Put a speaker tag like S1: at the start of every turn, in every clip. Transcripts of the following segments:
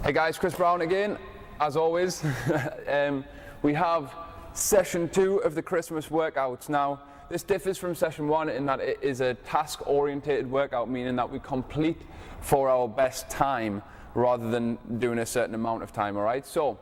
S1: Hey guys, Chris Brown again, as always. We have session 2 of the Christmas workouts. Now, this differs from session 1 in that it is a task-orientated workout, meaning that we complete for our best time rather than doing a certain amount of time, all right? So,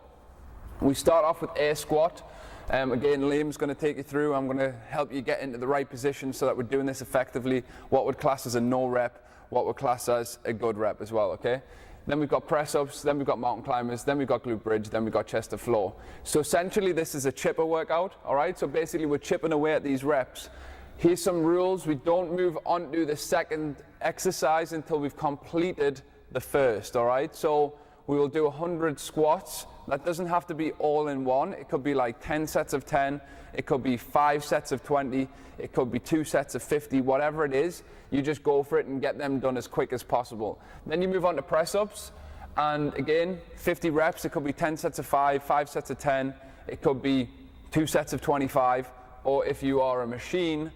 S1: we start off with air squat. Again, Liam's going to take you through. I'm going to help you get into the right position so that we're doing this effectively. What would class as a no rep, what would class as a good rep as well, okay? Then we've got press-ups, then we've got mountain climbers, then we've got glute bridge, then we've got chest to floor. So essentially this is a chipper workout, all right? So basically we're chipping away at these reps. Here's some rules. We don't move on to the second exercise until we've completed the first, all right? So we will do 100 squats. That doesn't have to be all in one. It could be like 10 sets of 10. It could be 5 sets of 20. It could be 2 sets of 50, whatever it is. You just go for it and get them done as quick as possible. Then you move on to press-ups. And again, 50 reps. It could be 10 sets of 5, 5 sets of 10. It could be 2 sets of 25. Or if you are a machine,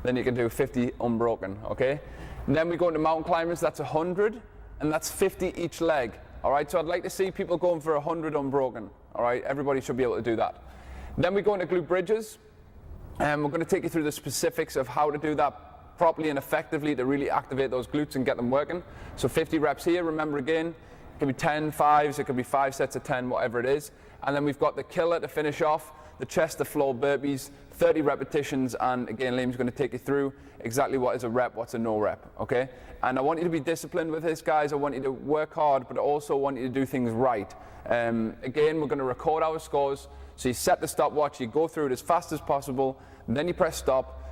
S1: then you can do 50 unbroken, okay? And then we go into mountain climbers. That's 100, and that's 50 each leg. All right, so I'd like to see people going for 100 unbroken. All right, everybody should be able to do that. Then we go into glute bridges, and we're going to take you through the specifics of how to do that properly and effectively to really activate those glutes and get them working. So 50 reps here, remember again, it could be 10 5s, it could be 5 sets of 10, whatever it is. And then we've got the killer to finish off, the chest to floor burpees, 30 repetitions, and again, Liam's going to take you through exactly what is a rep, what's a no rep, okay? And I want you to be disciplined with this, guys. I want you to work hard, but I also want you to do things right. Again, we're going to record our scores. So you set the stopwatch, you go through it as fast as possible, and then you press stop,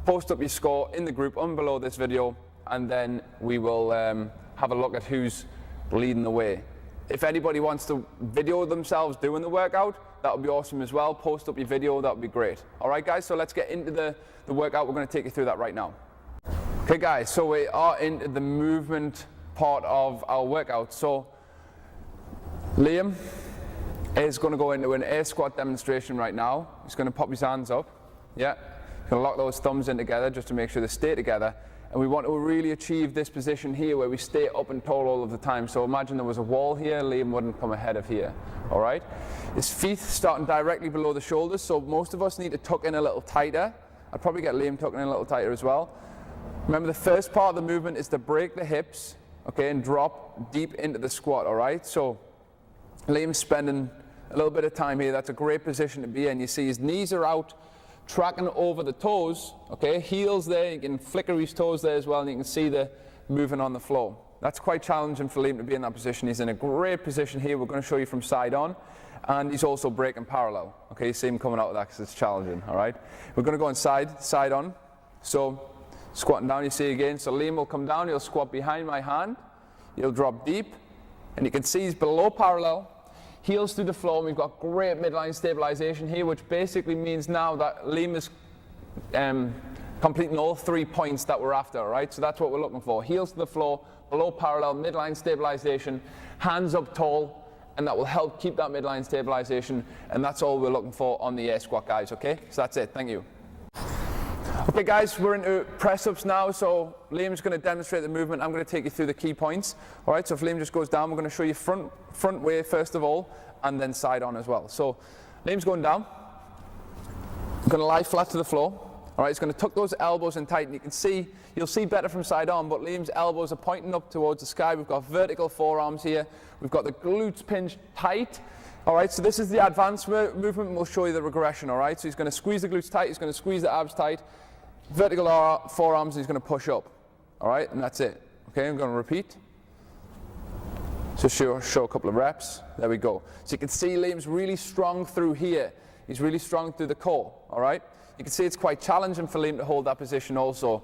S1: post up your score in the group below this video, and then we will have a look at who's leading the way. If anybody wants to video themselves doing the workout, that would be awesome as well. Post up your video, that would be great. All right, guys, so let's get into the workout. We're going to take you through that right now. Okay, guys, so we are into the movement part of our workout. So Liam is going to go into an air squat demonstration right now. He's going to pop his hands up. Yeah, he's going to lock those thumbs in together just to make sure they stay together. And we want to really achieve this position here where we stay up and tall all of the time. So imagine there was a wall here, Liam wouldn't come ahead of here, all right? His feet starting directly below the shoulders, so most of us need to tuck in a little tighter. I'd probably get Liam tucking in a little tighter as well. Remember, the first part of the movement is to break the hips, okay, and drop deep into the squat, all right? So Liam's spending a little bit of time here. That's a great position to be in. You see his knees are out, tracking over the toes, okay, heels there, you can flicker his toes there as well, and you can see the moving on the floor. That's quite challenging for Liam to be in that position. He's in a great position here. We're going to show you from side on, and he's also breaking parallel, okay, you see him coming out of that because it's challenging, all right. We're going to go inside, side on, so squatting down, you see again, so Liam will come down, he'll squat behind my hand, he'll drop deep, and you can see he's below parallel, heels through the floor, and we've got great midline stabilization here, which basically means now that Liam is completing all 3 points that we're after, all right? So that's what we're looking for. Heels to the floor, below parallel, midline stabilization, hands up tall, and that will help keep that midline stabilization, and that's all we're looking for on the air squat, guys, okay? So that's it, thank you. Okay, guys, we're into press-ups now, so Liam's going to demonstrate the movement. I'm going to take you through the key points. All right, so if Liam just goes down, we're going to show you front way first of all, and then side on as well. So Liam's going down. He's going to lie flat to the floor. All right, he's going to tuck those elbows in tight, and you can see, you'll see better from side on, but Liam's elbows are pointing up towards the sky. We've got vertical forearms here. We've got the glutes pinched tight. All right, so this is the advanced movement, and we'll show you the regression, all right? So he's going to squeeze the glutes tight, he's going to squeeze the abs tight, vertical forearms, he's going to push up, all right, and that's it. Okay, I'm going to repeat. So show a couple of reps. There we go. So you can see Liam's really strong through here. He's really strong through the core, all right? You can see it's quite challenging for Liam to hold that position also.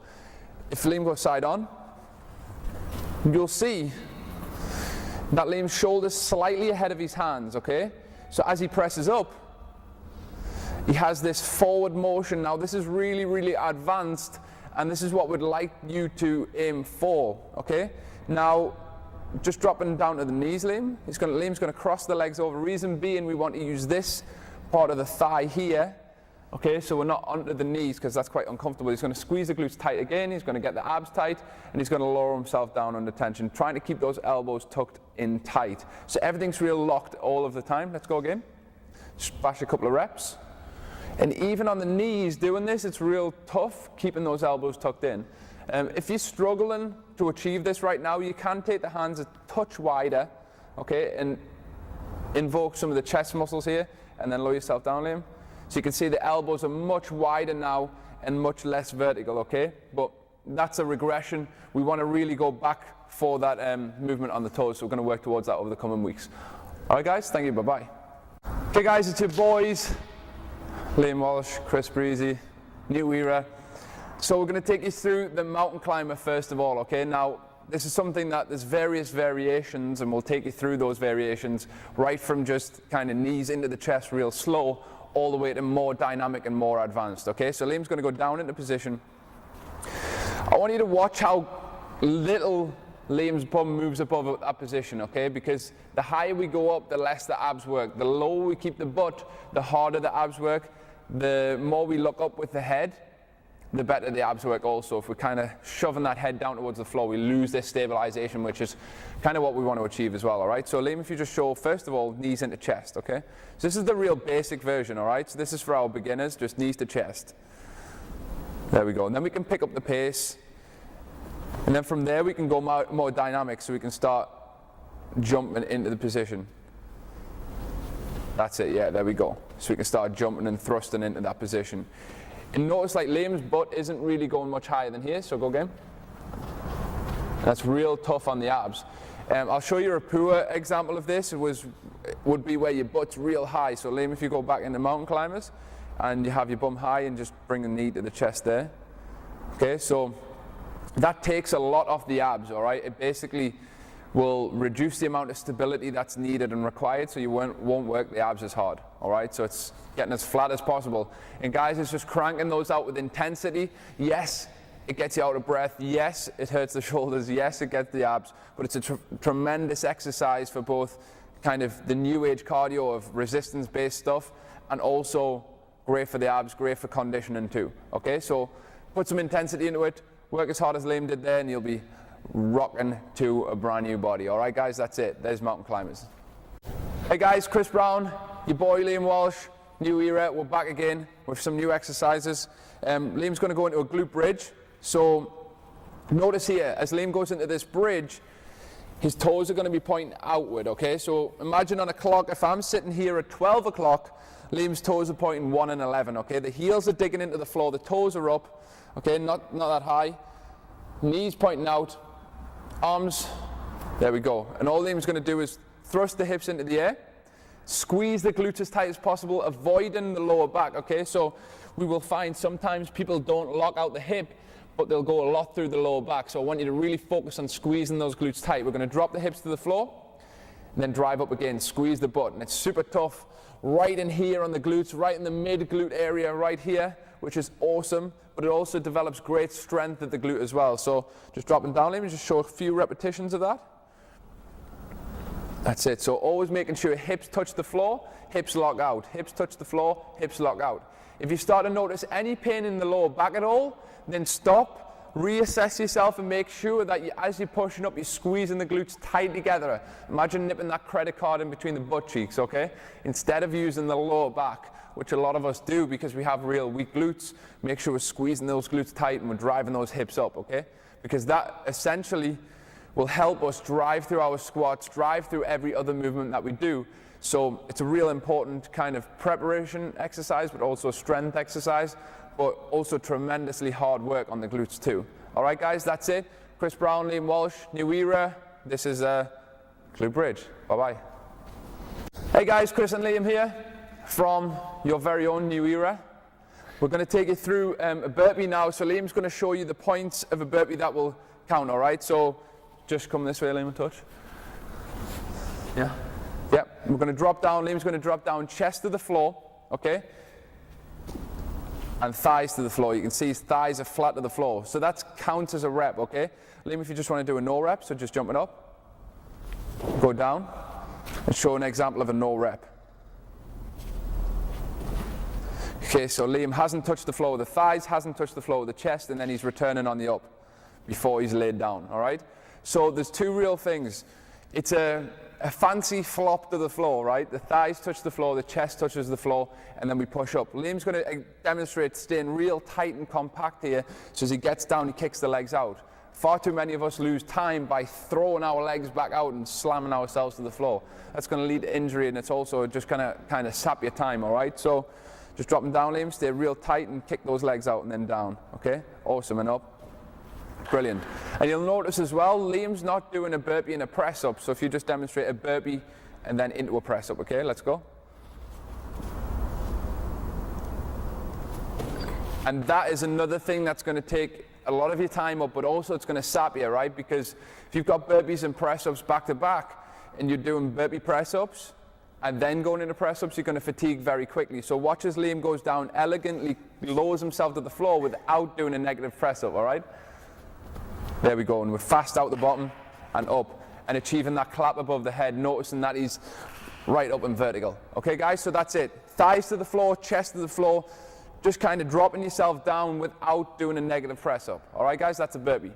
S1: If Liam goes side on, you'll see that Liam's shoulders slightly ahead of his hands, okay? So as he presses up, he has this forward motion. Now this is really, really advanced, and this is what we'd like you to aim for, okay? Now, just dropping down to the knees, Liam's going to cross the legs over. Reason being, we want to use this part of the thigh here, Okay, so we're not onto the knees because that's quite uncomfortable. He's going to squeeze the glutes tight again, he's going to get the abs tight, and he's going to lower himself down under tension, trying to keep those elbows tucked in tight. So everything's real locked all of the time. Let's go again. Just bash a couple of reps. And even on the knees doing this, it's real tough keeping those elbows tucked in. If you're struggling to achieve this right now, you can take the hands a touch wider, okay, and invoke some of the chest muscles here, and then lower yourself down, Liam. So you can see the elbows are much wider now and much less vertical, okay? But that's a regression. We want to really go back for that movement on the toes, so we're going to work towards that over the coming weeks. All right, guys, thank you, bye-bye. Okay, guys, it's your boys, Liam Walsh, Chris Breezy, New Era. So we're going to take you through the mountain climber first of all, okay? Now, this is something that there's various variations, and we'll take you through those variations right from just kind of knees into the chest real slow, all the way to more dynamic and more advanced, okay? So Liam's going to go down into position. I want you to watch how little Liam's bum moves above that position, okay? Because the higher we go up, the less the abs work. The lower we keep the butt, the harder the abs work. The more we look up with the head, the better the abs work also. If we're kind of shoving that head down towards the floor, we lose this stabilization, which is kind of what we want to achieve as well, all right? So Liam, if you just show, first of all, knees into chest, okay? So this is the real basic version, all right? So this is for our beginners, just knees to chest. There we go. And then we can pick up the pace. And then from there, we can go more dynamic, so we can start jumping into the position. That's it, yeah, there we go. So we can start jumping and thrusting into that position. And notice like Liam's butt isn't really going much higher than here, so go again. That's real tough on the abs. I'll show you a poor example of this. It would be where your butt's real high. So Liam, if you go back into mountain climbers and you have your bum high and just bring the knee to the chest there. Okay, so that takes a lot off the abs, all right? It basically will reduce the amount of stability that's needed and required, so you won't work the abs as hard, all right? So it's getting as flat as possible. And guys, it's just cranking those out with intensity. Yes, it gets you out of breath. Yes, it hurts the shoulders. Yes, it gets the abs. But it's a tremendous exercise for both kind of the new age cardio of resistance-based stuff, and also great for the abs, great for conditioning too, okay? So put some intensity into it, work as hard as Liam did there, and you'll be rocking to a brand new body. All right, guys, that's it. There's mountain climbers. Hey guys, Chris Brown, your boy Liam Walsh, New Era. We're back again with some new exercises. Liam's going to go into a glute bridge. So notice here, as Liam goes into this bridge, his toes are going to be pointing outward, okay? So imagine on a clock, if I'm sitting here at 12 o'clock, Liam's toes are pointing 1 and 11, okay? The heels are digging into the floor, the toes are up, okay? Not that high. Knees pointing out. Arms, there we go. And all Liam's going to do is thrust the hips into the air, squeeze the glutes as tight as possible, avoiding the lower back, okay? So we will find sometimes people don't lock out the hip, but they'll go a lot through the lower back. So I want you to really focus on squeezing those glutes tight. We're going to drop the hips to the floor, and then drive up again, squeeze the butt. And it's super tough right in here on the glutes, right in the mid-glute area right here, which is awesome, but it also develops great strength at the glute as well. So just dropping down, let me just show a few repetitions of that. That's it. So always making sure hips touch the floor, hips lock out. Hips touch the floor, hips lock out. If you start to notice any pain in the lower back at all, then stop, reassess yourself, and make sure that as you're pushing up, you're squeezing the glutes tight together. Imagine nipping that credit card in between the butt cheeks, okay? Instead of using the lower back, which a lot of us do because we have real weak glutes. Make sure we're squeezing those glutes tight and we're driving those hips up, okay? Because that essentially will help us drive through our squats, drive through every other movement that we do. So it's a real important kind of preparation exercise, but also strength exercise, but also tremendously hard work on the glutes too. All right, guys, that's it. Chris Brown, Liam Walsh, New Era. This is Glute Bridge. Bye-bye. Hey guys, Chris and Liam here from your very own New Era. We're going to take you through a burpee now. So Liam's going to show you the points of a burpee that will count, all right? So just come this way, Liam, and touch. Yeah. Yep. We're going to drop down. Liam's going to drop down chest to the floor, okay? And thighs to the floor. You can see his thighs are flat to the floor. So that counts as a rep, okay? Liam, if you just want to do a no rep, so just jumping up, go down, and show an example of a no rep. Okay, so Liam hasn't touched the floor with the thighs, hasn't touched the floor with the chest, and then he's returning on the up before he's laid down, all right? So there's two real things. It's a fancy flop to the floor, right? The thighs touch the floor, the chest touches the floor, and then we push up. Liam's going to demonstrate staying real tight and compact here, so as he gets down, he kicks the legs out. Far too many of us lose time by throwing our legs back out and slamming ourselves to the floor. That's going to lead to injury, and it's also just kind of sap your time, all right? So just drop them down, Liam, stay real tight and kick those legs out and then down, okay? Awesome, and up. Brilliant. And you'll notice as well, Liam's not doing a burpee and a press up. So if you just demonstrate a burpee and then into a press up, okay? Let's go. And that is another thing that's going to take a lot of your time up, but also it's going to sap you, right? Because if you've got burpees and press ups back to back and you're doing burpee press ups and then going into press ups, you're going to fatigue very quickly. So watch as Liam goes down elegantly, lowers himself to the floor without doing a negative press up, all right? There we go, and we're fast out the bottom and up and achieving that clap above the head, noticing that he's right up and vertical. Okay guys, so that's it. Thighs to the floor, chest to the floor, just kind of dropping yourself down without doing a negative press up. All right guys, that's a burpee.